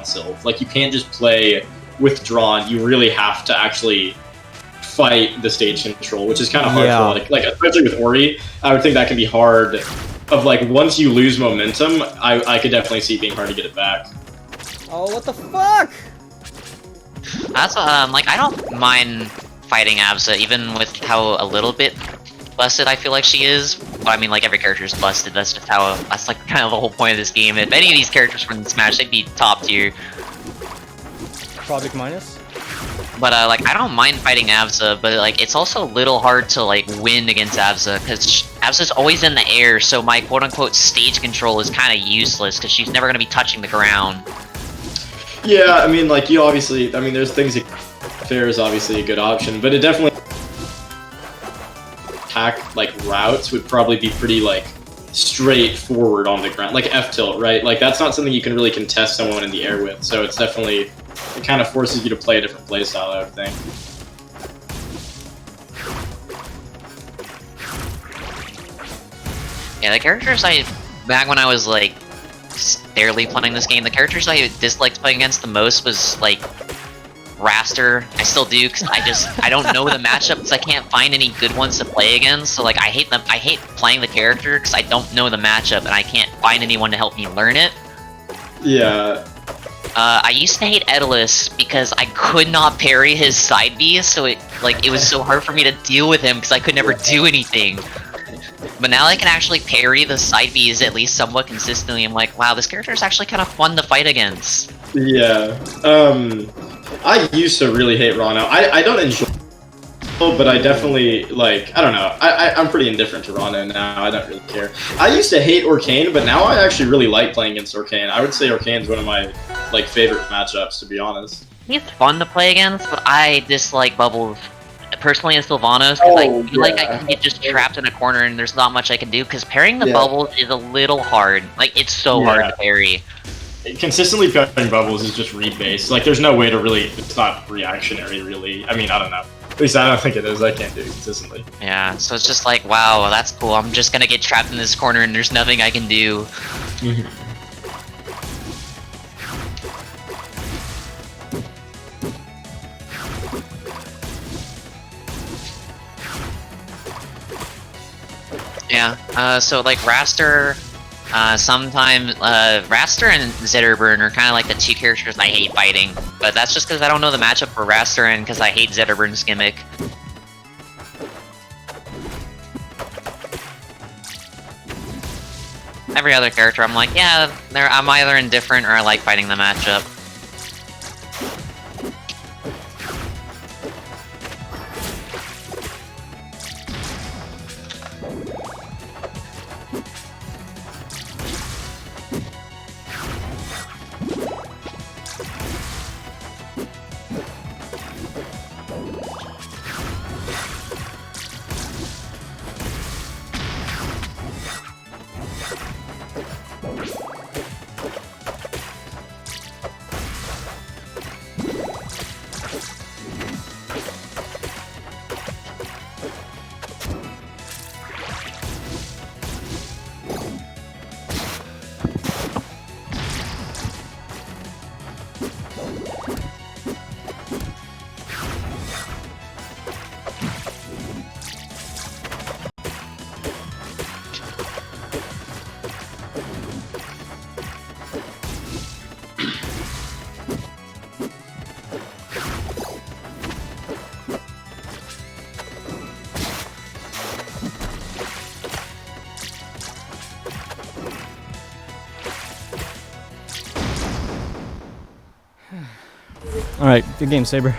on Sylph. Like, you can't just play withdrawn. You really have to actually fight the stage control, which is kind of hard for a lot of, like, especially with Ori. I would think that can be hard. Of like, once you lose momentum, I could definitely see it being hard to get it back. Oh, what the fuck? That's like, I don't mind fighting Absa, even with how a little bit busted I feel like she is. Well, I mean, like, every character is busted. That's just how. That's like kind of the whole point of this game. If any of these characters were in Smash, they'd be top tier. Project Minus. But like, I don't mind fighting Absa, but like, it's also a little hard to like win against Absa because Absa's always in the air. So my quote-unquote stage control is kind of useless because she's never gonna be touching the ground. Yeah, I mean, like, you obviously, I mean, there's things that fair is obviously a good option, but it definitely attack, like, routes would probably be pretty, like, straightforward on the ground, like F-tilt, right? Like, that's not something you can really contest someone in the air with, so it's definitely, it kind of forces you to play a different playstyle, I would think. Yeah, the characters back when I was, like, barely playing this game, the characters I disliked playing against the most was, like, Raster. I still do, because I don't know the matchup, because I can't find any good ones to play against, so, like, I hate playing the character, because I don't know the matchup, and I can't find anyone to help me learn it. Yeah. I used to hate Edalus, because I could not parry his side Bs, so it was so hard for me to deal with him, because I could never do anything. But now I can actually parry the side Bs at least somewhat consistently. I'm like, wow, this character is actually kind of fun to fight against. Yeah. I used to really hate Rano. I don't enjoy it, but I definitely, like, I don't know. I'm pretty indifferent to Rano now. I don't really care. I used to hate Orcane, but now I actually really like playing against Orcane. I would say Orcane's one of my, like, favorite matchups, to be honest. He's fun to play against, but I dislike Bubbles. Personally, in Sylvanos, because I feel like I can get just trapped in a corner and there's not much I can do, because parrying the Bubbles is a little hard. Like, it's so hard to parry. Consistently parrying Bubbles is just read-based. Like, there's no way to really, it's not reactionary, really. I mean, I don't know. At least I don't think it is. I can't do it consistently. Yeah, so it's just like, wow, that's cool. I'm just gonna get trapped in this corner and there's nothing I can do. Yeah, so like Raster, sometimes, Raster and Zetterburn are kind of like the two characters I hate fighting, but that's just because I don't know the matchup for Raster and because I hate Zetterburn's gimmick. Every other character, I'm like, yeah, I'm either indifferent or I like fighting the matchup. Alright, good game, Sabre.